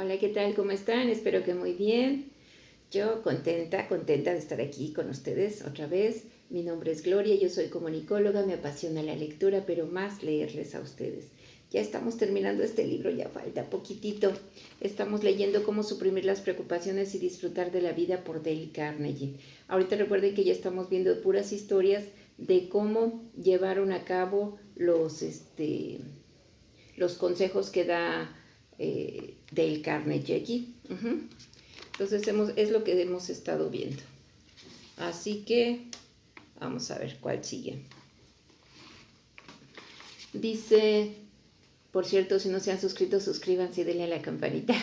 Hola, ¿qué tal? ¿Cómo están? Espero que muy bien. Yo contenta de estar aquí con ustedes otra vez. Mi nombre es Gloria, yo soy comunicóloga, me apasiona la lectura, pero más leerles a ustedes. Ya estamos terminando este libro, ya falta poquitito. Estamos leyendo Cómo suprimir las preocupaciones y disfrutar de la vida por Dale Carnegie. Ahorita recuerden que ya estamos viendo puras historias de cómo llevaron a cabo los consejos que da Dale Carnegie. Entonces es lo que hemos estado viendo. Así que vamos a ver cuál sigue. Dice, por cierto, si no se han suscrito, suscríbanse y denle a la campanita.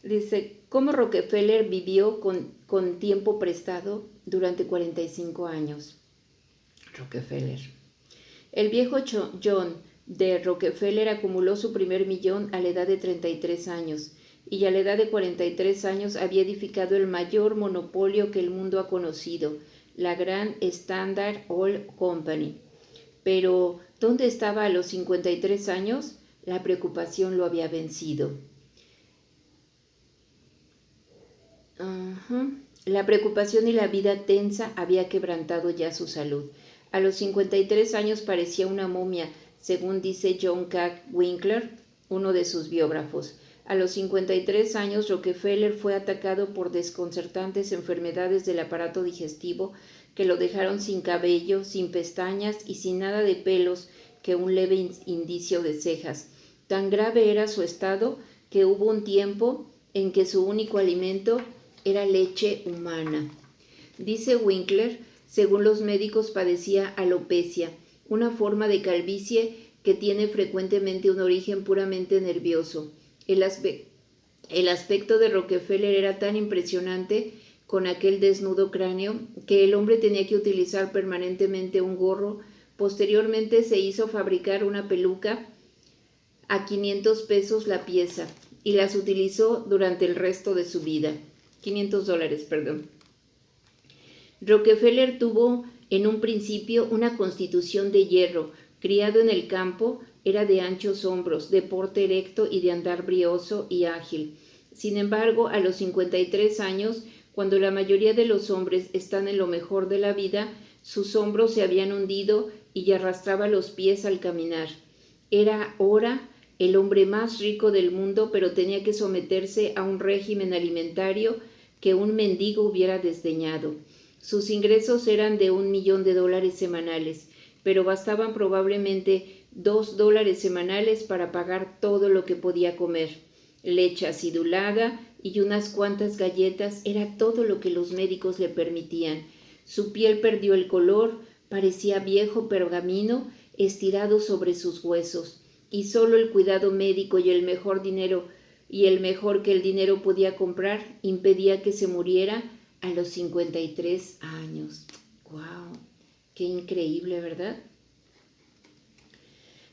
Dice, ¿cómo Rockefeller vivió con tiempo prestado durante 45 años? Rockefeller. El viejo John de Rockefeller acumuló su primer millón a la edad de 33 años y a la edad de 43 años había edificado el mayor monopolio que el mundo ha conocido, la gran Standard Oil Company. Pero, ¿dónde estaba a los 53 años? La preocupación lo había vencido. La preocupación y la vida tensa había quebrantado ya su salud. A los 53 años parecía una momia, según dice John K. Winkler, uno de sus biógrafos. A los 53 años, Rockefeller fue atacado por desconcertantes enfermedades del aparato digestivo que lo dejaron sin cabello, sin pestañas y sin nada de pelos que un leve indicio de cejas. Tan grave era su estado que hubo un tiempo en que su único alimento era leche humana. Dice Winkler, según los médicos padecía alopecia, una forma de calvicie que tiene frecuentemente un origen puramente nervioso. El aspecto de Rockefeller era tan impresionante con aquel desnudo cráneo que el hombre tenía que utilizar permanentemente un gorro. Posteriormente se hizo fabricar una peluca a 500 pesos la pieza y las utilizó durante el resto de su vida. $500, perdón. Rockefeller tuvo en un principio una constitución de hierro. Criado en el campo, era de anchos hombros, de porte erecto y de andar brioso y ágil. Sin embargo, a los 53 años, cuando la mayoría de los hombres están en lo mejor de la vida, sus hombros se habían hundido y arrastraba los pies al caminar. Era ahora el hombre más rico del mundo, pero tenía que someterse a un régimen alimentario que un mendigo hubiera desdeñado. Sus ingresos eran de $1 millón semanales, pero bastaban probablemente $2 semanales para pagar todo lo que podía comer. Leche acidulada y unas cuantas galletas era todo lo que los médicos le permitían. Su piel perdió el color, parecía viejo pergamino estirado sobre sus huesos, y solo el cuidado médico y el mejor que el dinero podía comprar impedía que se muriera a los 53 años. ¡Wow! ¡Qué increíble!, ¿verdad?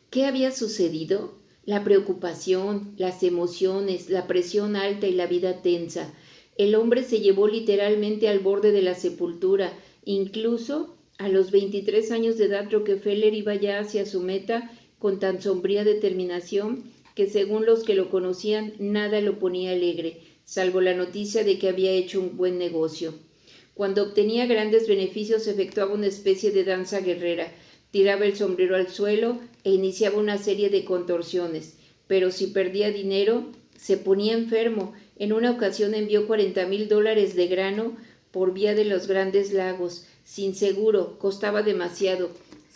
¿Qué había sucedido? La preocupación, las emociones, la presión alta y la vida tensa. El hombre se llevó literalmente al borde de la sepultura. Incluso a los 23 años de edad, Rockefeller iba ya hacia su meta con tan sombría determinación que, según los que lo conocían, nada lo ponía alegre, salvo la noticia de que había hecho un buen negocio. Cuando obtenía grandes beneficios, efectuaba una especie de danza guerrera, tiraba el sombrero al suelo e iniciaba una serie de contorsiones. Pero si perdía dinero, se ponía enfermo. En una ocasión envió $40,000 de grano por vía de los Grandes Lagos, sin seguro, costaba demasiado,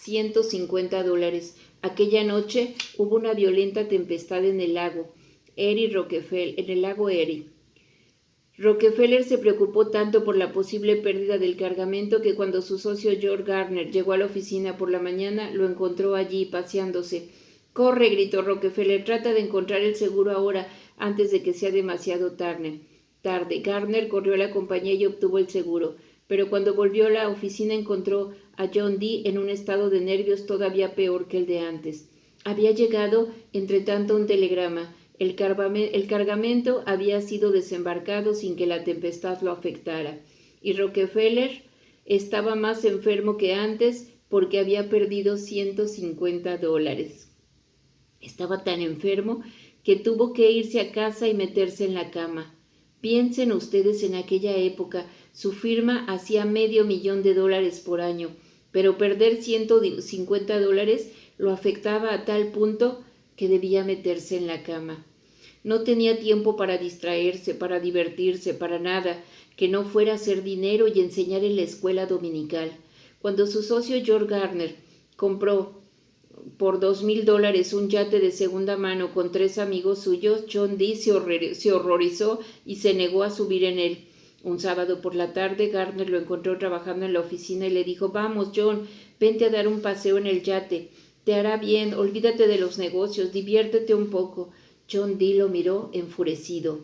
$150. Aquella noche hubo una violenta tempestad en el lago Erie. Rockefeller se preocupó tanto por la posible pérdida del cargamento que cuando su socio George Garner llegó a la oficina por la mañana, lo encontró allí paseándose. «¡Corre!», gritó Rockefeller, «trata de encontrar el seguro ahora, antes de que sea demasiado tarde». Garner corrió a la compañía y obtuvo el seguro, pero cuando volvió a la oficina encontró a John Dee en un estado de nervios todavía peor que el de antes. Había llegado, entre tanto, un telegrama. El cargamento había sido desembarcado sin que la tempestad lo afectara, y Rockefeller estaba más enfermo que antes porque había perdido $150. Estaba tan enfermo que tuvo que irse a casa y meterse en la cama. Piensen ustedes en aquella época, su firma hacía $500,000 por año, pero perder $150 lo afectaba a tal punto que debía meterse en la cama. No tenía tiempo para distraerse, para divertirse, para nada, que no fuera hacer dinero y enseñar en la escuela dominical. Cuando su socio George Gardner compró por $2,000 un yate de segunda mano con 3 amigos suyos, John Dee se horrorizó y se negó a subir en él. Un sábado por la tarde, Gardner lo encontró trabajando en la oficina y le dijo: «Vamos, John, vente a dar un paseo en el yate. Te hará bien, olvídate de los negocios, diviértete un poco». John Dee lo miró enfurecido.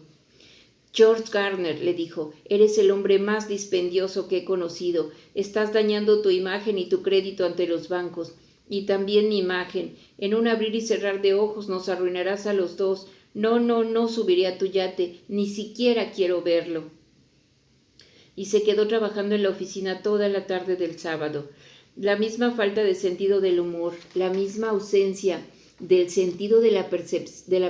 «George Gardner», le dijo, «eres el hombre más dispendioso que he conocido. Estás dañando tu imagen y tu crédito ante los bancos. Y también mi imagen. En un abrir y cerrar de ojos nos arruinarás a los dos. No subiré a tu yate. Ni siquiera quiero verlo». Y se quedó trabajando en la oficina toda la tarde del sábado. La misma falta de sentido del humor, la misma ausencia del sentido de la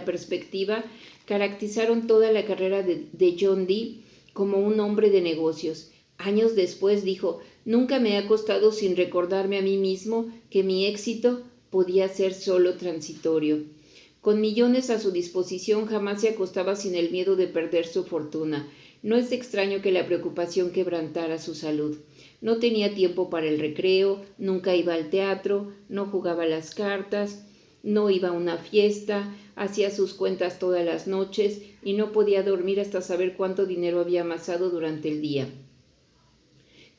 perspectiva caracterizaron toda la carrera de John Dee como un hombre de negocios. Años después dijo: «Nunca me he acostado sin recordarme a mí mismo que mi éxito podía ser solo transitorio». Con millones a su disposición, jamás se acostaba sin el miedo de perder su fortuna. No es extraño que la preocupación quebrantara su salud. No tenía tiempo para el recreo, nunca iba al teatro, no jugaba las cartas, no iba a una fiesta, hacía sus cuentas todas las noches y no podía dormir hasta saber cuánto dinero había amasado durante el día.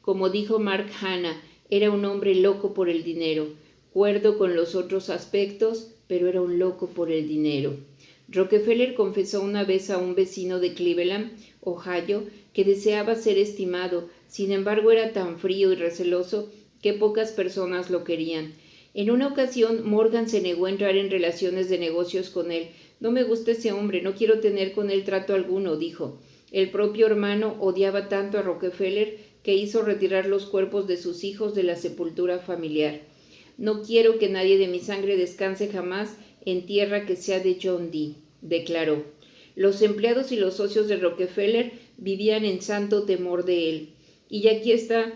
Como dijo Mark Hanna, era un hombre loco por el dinero, cuerdo con los otros aspectos, pero era un loco por el dinero. Rockefeller confesó una vez a un vecino de Cleveland, Ohio, que deseaba ser estimado, sin embargo era tan frío y receloso que pocas personas lo querían. En una ocasión, Morgan se negó a entrar en relaciones de negocios con él. «No me gusta ese hombre, no quiero tener con él trato alguno», dijo. El propio hermano odiaba tanto a Rockefeller que hizo retirar los cuerpos de sus hijos de la sepultura familiar. «No quiero que nadie de mi sangre descanse jamás en tierra que sea de John Dee», declaró. Los empleados y los socios de Rockefeller vivían en santo temor de él. Y aquí está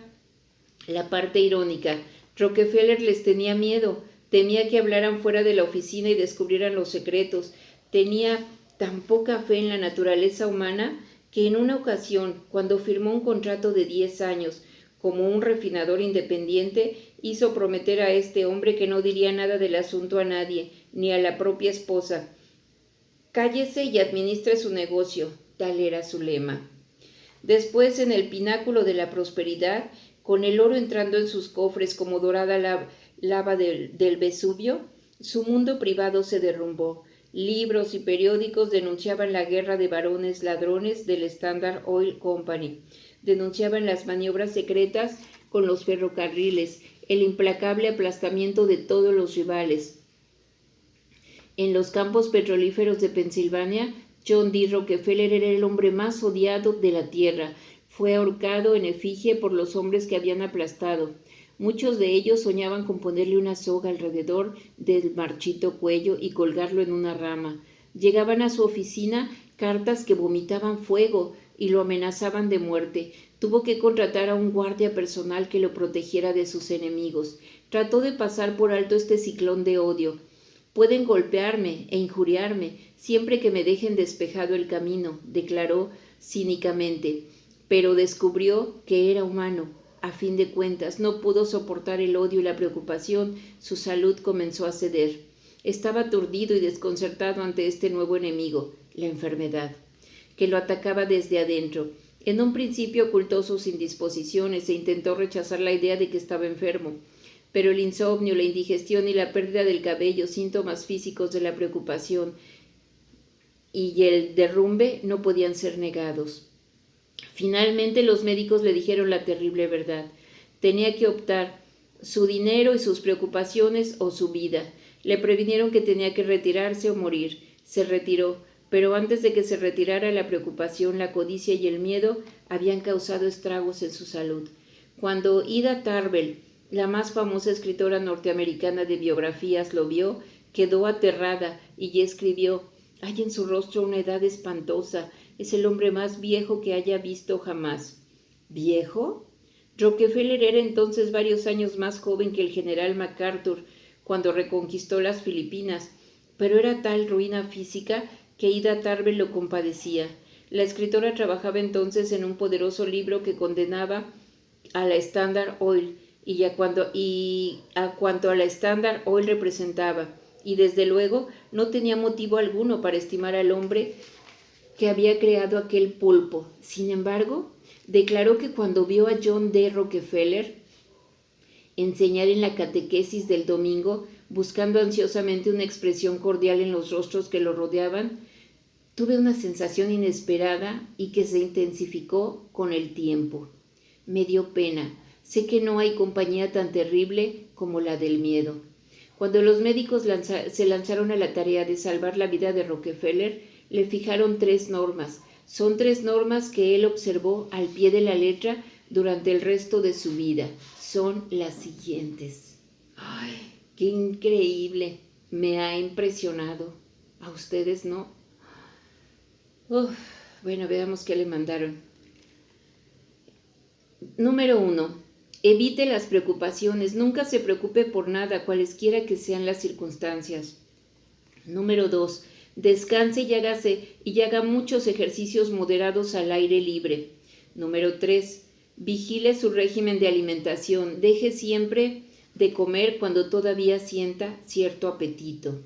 la parte irónica. Rockefeller les tenía miedo, temía que hablaran fuera de la oficina y descubrieran los secretos. Tenía tan poca fe en la naturaleza humana que en una ocasión, cuando firmó un contrato de 10 años como un refinador independiente, hizo prometer a este hombre que no diría nada del asunto a nadie, ni a la propia esposa. «Cállese y administre su negocio», tal era su lema. Después, en el pináculo de la prosperidad, con el oro entrando en sus cofres como dorada lava del Vesubio, su mundo privado se derrumbó. Libros y periódicos denunciaban la guerra de varones ladrones del Standard Oil Company. Denunciaban las maniobras secretas con los ferrocarriles, el implacable aplastamiento de todos los rivales. En los campos petrolíferos de Pensilvania, John D. Rockefeller era el hombre más odiado de la tierra. Fue ahorcado en efigie por los hombres que habían aplastado. Muchos de ellos soñaban con ponerle una soga alrededor del marchito cuello y colgarlo en una rama. Llegaban a su oficina cartas que vomitaban fuego y lo amenazaban de muerte. Tuvo que contratar a un guardia personal que lo protegiera de sus enemigos. Trató de pasar por alto este ciclón de odio. «Pueden golpearme e injuriarme siempre que me dejen despejado el camino», declaró cínicamente, pero descubrió que era humano. A fin de cuentas, no pudo soportar el odio y la preocupación. Su salud comenzó a ceder. Estaba aturdido y desconcertado ante este nuevo enemigo, la enfermedad, que lo atacaba desde adentro. En un principio ocultó sus indisposiciones e intentó rechazar la idea de que estaba enfermo. Pero el insomnio, la indigestión y la pérdida del cabello, síntomas físicos de la preocupación y el derrumbe, no podían ser negados. Finalmente los médicos le dijeron la terrible verdad. Tenía que optar: su dinero y sus preocupaciones o su vida. Le previnieron que tenía que retirarse o morir. Se retiró, pero antes de que se retirara, la preocupación, la codicia y el miedo habían causado estragos en su salud. Cuando Ida Tarbell, la más famosa escritora norteamericana de biografías, lo vio, quedó aterrada y escribió: Hay en su rostro una edad espantosa. Es el hombre más viejo que haya visto jamás. ¿Viejo? Rockefeller era entonces varios años más joven que el general MacArthur cuando reconquistó las Filipinas, pero era tal ruina física que Ida Tarver lo compadecía. La escritora trabajaba entonces en un poderoso libro que condenaba a la Standard Oil y a cuanto a la Standard Oil representaba, y desde luego no tenía motivo alguno para estimar al hombre que había creado aquel pulpo. Sin embargo, declaró que cuando vio a John D. Rockefeller enseñar en la catequesis del domingo, buscando ansiosamente una expresión cordial en los rostros que lo rodeaban, tuve una sensación inesperada y que se intensificó con el tiempo. Me dio pena. Sé que no hay compañía tan terrible como la del miedo. Cuando los médicos se lanzaron a la tarea de salvar la vida de Rockefeller, le fijaron 3 normas. Son 3 normas que él observó al pie de la letra durante el resto de su vida. Son las siguientes. ¡Ay, qué increíble! Me ha impresionado. ¿A ustedes no? Bueno, veamos qué le mandaron. Número 1. Evite las preocupaciones. Nunca se preocupe por nada, cualesquiera que sean las circunstancias. Número 2. Descanse y haga muchos ejercicios moderados al aire libre. Número 3. Vigile su régimen de alimentación. Deje siempre de comer cuando todavía sienta cierto apetito.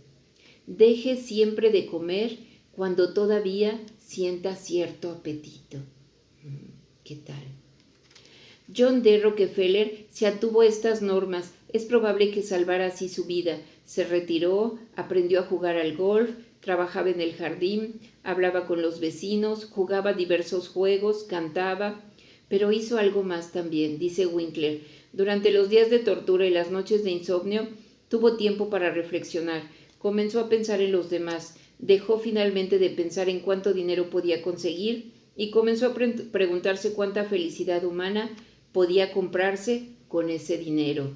Deje siempre de comer cuando todavía sienta cierto apetito. ¿Qué tal? John D. Rockefeller se atuvo a estas normas. Es probable que salvara así su vida. Se retiró, aprendió a jugar al golf, trabajaba en el jardín, hablaba con los vecinos, jugaba diversos juegos, cantaba, pero hizo algo más también, dice Winkler. Durante los días de tortura y las noches de insomnio, tuvo tiempo para reflexionar. Comenzó a pensar en los demás. Dejó finalmente de pensar en cuánto dinero podía conseguir y comenzó a preguntarse cuánta felicidad humana podía comprarse con ese dinero.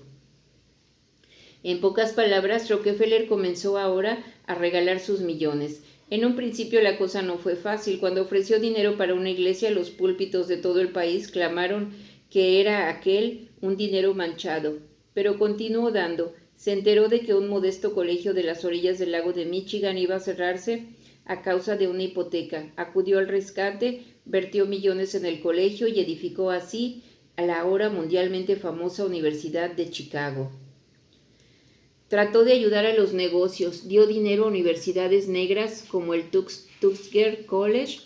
En pocas palabras, Rockefeller comenzó ahora a regalar sus millones. En un principio la cosa no fue fácil. Cuando ofreció dinero para una iglesia, los púlpitos de todo el país clamaron que era aquel un dinero manchado. Pero continuó dando. Se enteró de que un modesto colegio de las orillas del lago de Michigan iba a cerrarse a causa de una hipoteca. Acudió al rescate, vertió millones en el colegio y edificó así a la ahora mundialmente famosa Universidad de Chicago. Trató de ayudar a los negocios, dio dinero a universidades negras como el Tuskegee College,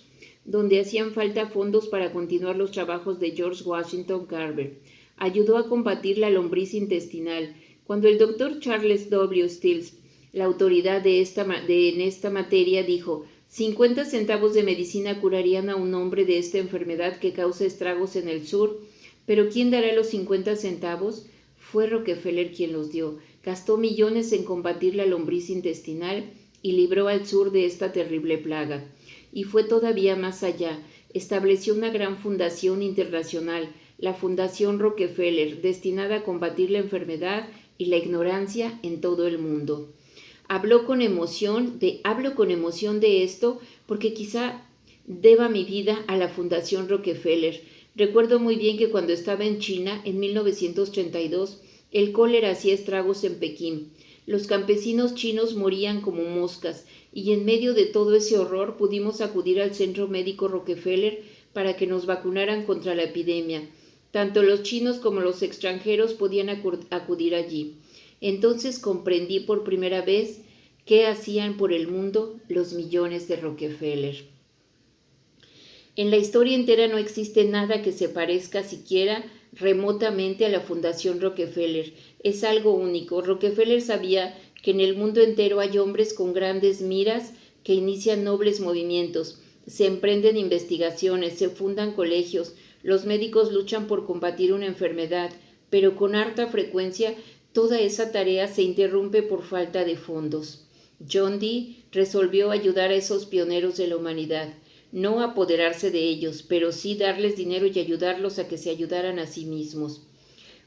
donde hacían falta fondos para continuar los trabajos de George Washington Carver. Ayudó a combatir la lombriz intestinal. Cuando el doctor Charles W. Stills, la autoridad en esta materia, dijo: 50 centavos de medicina curarían a un hombre de esta enfermedad que causa estragos en el sur, pero ¿quién dará los 50 centavos? Fue Rockefeller quien los dio. Gastó millones en combatir la lombriz intestinal y libró al sur de esta terrible plaga. Y fue todavía más allá. Estableció una gran fundación internacional, la Fundación Rockefeller, destinada a combatir la enfermedad y la ignorancia en todo el mundo. Hablo con emoción de esto porque quizá deba mi vida a la Fundación Rockefeller. Recuerdo muy bien que cuando estaba en China, en 1932, el cólera hacía estragos en Pekín. Los campesinos chinos morían como moscas y en medio de todo ese horror pudimos acudir al Centro Médico Rockefeller para que nos vacunaran contra la epidemia. Tanto los chinos como los extranjeros podían acudir allí. Entonces comprendí por primera vez qué hacían por el mundo los millones de Rockefeller. En la historia entera no existe nada que se parezca siquiera remotamente a la Fundación Rockefeller. Es algo único. Rockefeller sabía que en el mundo entero hay hombres con grandes miras que inician nobles movimientos, se emprenden investigaciones, se fundan colegios, los médicos luchan por combatir una enfermedad, pero con harta frecuencia toda esa tarea se interrumpe por falta de fondos. John D. resolvió ayudar a esos pioneros de la humanidad. No apoderarse de ellos, pero sí darles dinero y ayudarlos a que se ayudaran a sí mismos.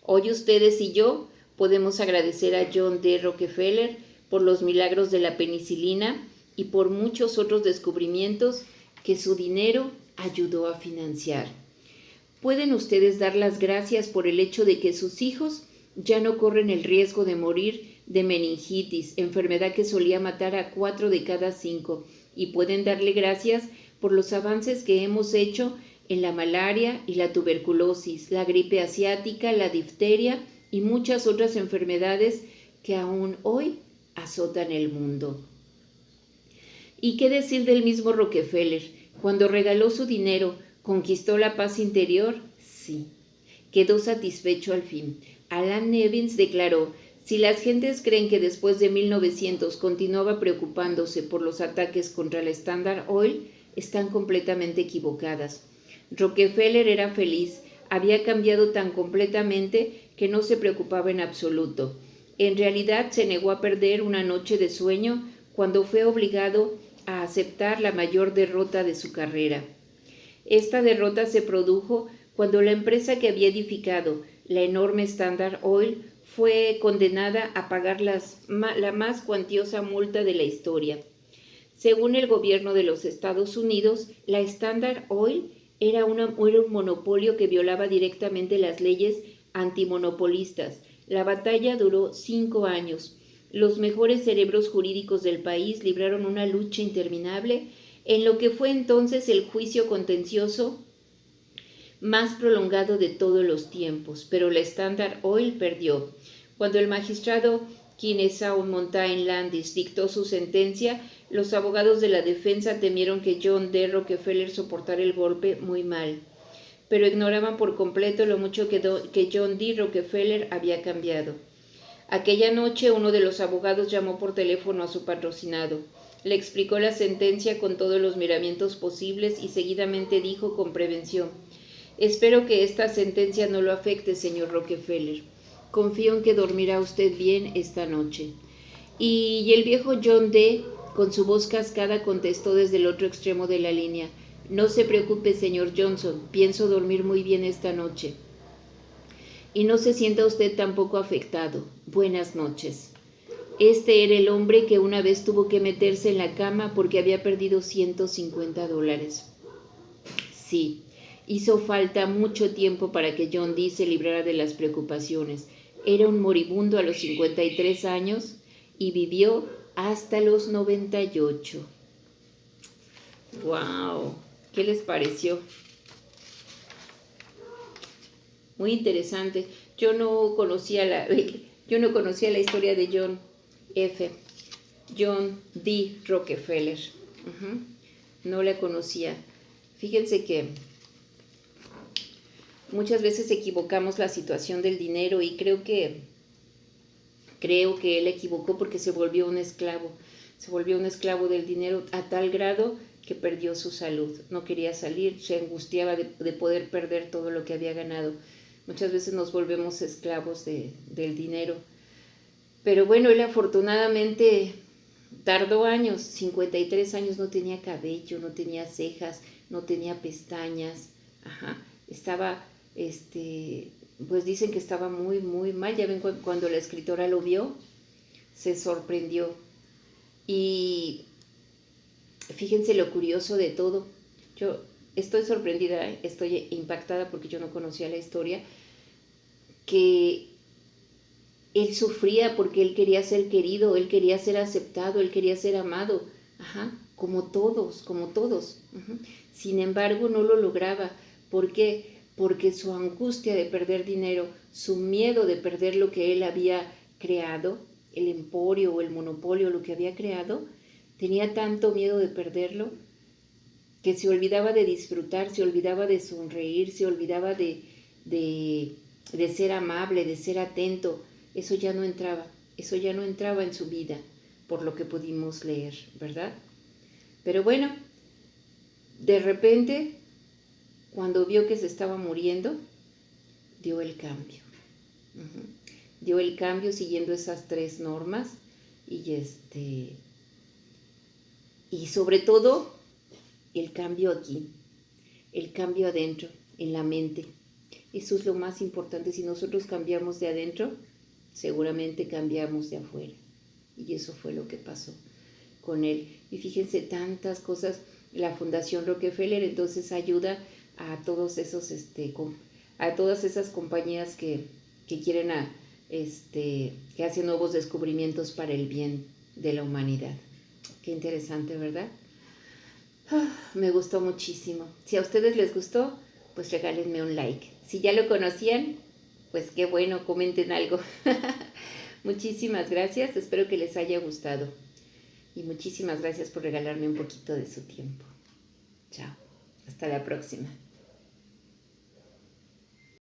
Hoy ustedes y yo podemos agradecer a John D. Rockefeller por los milagros de la penicilina y por muchos otros descubrimientos que su dinero ayudó a financiar. Pueden ustedes dar las gracias por el hecho de que sus hijos ya no corren el riesgo de morir de meningitis, enfermedad que solía matar a 4 de cada 5, y pueden darle gracias por los avances que hemos hecho en la malaria y la tuberculosis, la gripe asiática, la difteria y muchas otras enfermedades que aún hoy azotan el mundo. ¿Y qué decir del mismo Rockefeller? Cuando regaló su dinero, ¿conquistó la paz interior? Sí. Quedó satisfecho al fin. Alan Nevins declaró: si las gentes creen que después de 1900 continuaba preocupándose por los ataques contra la Standard Oil, están completamente equivocadas. Rockefeller era feliz, había cambiado tan completamente que no se preocupaba en absoluto. En realidad se negó a perder una noche de sueño cuando fue obligado a aceptar la mayor derrota de su carrera. Esta derrota se produjo cuando la empresa que había edificado la enorme Standard Oil fue condenada a pagar la más cuantiosa multa de la historia. Según el gobierno de los Estados Unidos, la Standard Oil era un monopolio que violaba directamente las leyes antimonopolistas. La batalla duró 5 años. Los mejores cerebros jurídicos del país libraron una lucha interminable en lo que fue entonces el juicio contencioso más prolongado de todos los tiempos, pero la Standard Oil perdió. Cuando el magistrado Kennesaw Mountain Landis dictó su sentencia, los abogados de la defensa temieron que John D. Rockefeller soportara el golpe muy mal, pero ignoraban por completo lo mucho que John D. Rockefeller había cambiado. Aquella noche uno de los abogados llamó por teléfono a su patrocinado. Le explicó la sentencia con todos los miramientos posibles y seguidamente dijo con prevención: espero que esta sentencia no lo afecte, señor Rockefeller. Confío en que dormirá usted bien esta noche. Y el viejo John D., con su voz cascada, contestó desde el otro extremo de la línea: no se preocupe, señor Johnson, pienso dormir muy bien esta noche. Y no se sienta usted tampoco afectado. Buenas noches. Este era el hombre que una vez tuvo que meterse en la cama porque había perdido $150. Sí, hizo falta mucho tiempo para que John D. se librara de las preocupaciones. Era un moribundo a los 53 años y vivió hasta los 98. ¡Wow! ¿Qué les pareció? Muy interesante. Yo no conocía la historia de John D. Rockefeller. No la conocía. Fíjense que muchas veces equivocamos la situación del dinero y creo que él equivocó porque se volvió un esclavo del dinero a tal grado que perdió su salud. No quería salir, se angustiaba de poder perder todo lo que había ganado. Muchas veces nos volvemos esclavos del dinero. Pero bueno, él afortunadamente tardó años, 53 años, no tenía cabello, no tenía cejas, no tenía pestañas. Estaba, pues dicen que estaba muy, muy mal. Ya ven, cuando la escritora lo vio, se sorprendió. Y fíjense lo curioso de todo. Yo estoy sorprendida, estoy impactada porque yo no conocía la historia, que él sufría porque él quería ser querido, él quería ser aceptado, él quería ser amado, como todos. Sin embargo, no lo lograba. ¿Por qué? Porque su angustia de perder dinero, su miedo de perder lo que él había creado, el emporio o el monopolio, lo que había creado, tenía tanto miedo de perderlo que se olvidaba de disfrutar, se olvidaba de sonreír, se olvidaba de ser amable, de ser atento. Eso ya no entraba en su vida, por lo que pudimos leer, ¿verdad? Pero bueno, de repente, cuando vio que se estaba muriendo, dio el cambio. Dio el cambio siguiendo esas 3 normas y sobre todo el cambio aquí, el cambio adentro, en la mente. Eso es lo más importante. Si nosotros cambiamos de adentro, seguramente cambiamos de afuera. Y eso fue lo que pasó con él. Y fíjense, tantas cosas, la Fundación Rockefeller entonces ayuda a todos esos, a todas esas compañías que quieren que hacen nuevos descubrimientos para el bien de la humanidad. Qué interesante, ¿verdad? Me gustó muchísimo. Si a ustedes les gustó, pues regálenme un like. Si ya lo conocían, pues qué bueno, comenten algo. Muchísimas gracias, espero que les haya gustado. Y muchísimas gracias por regalarme un poquito de su tiempo. Chao, hasta la próxima.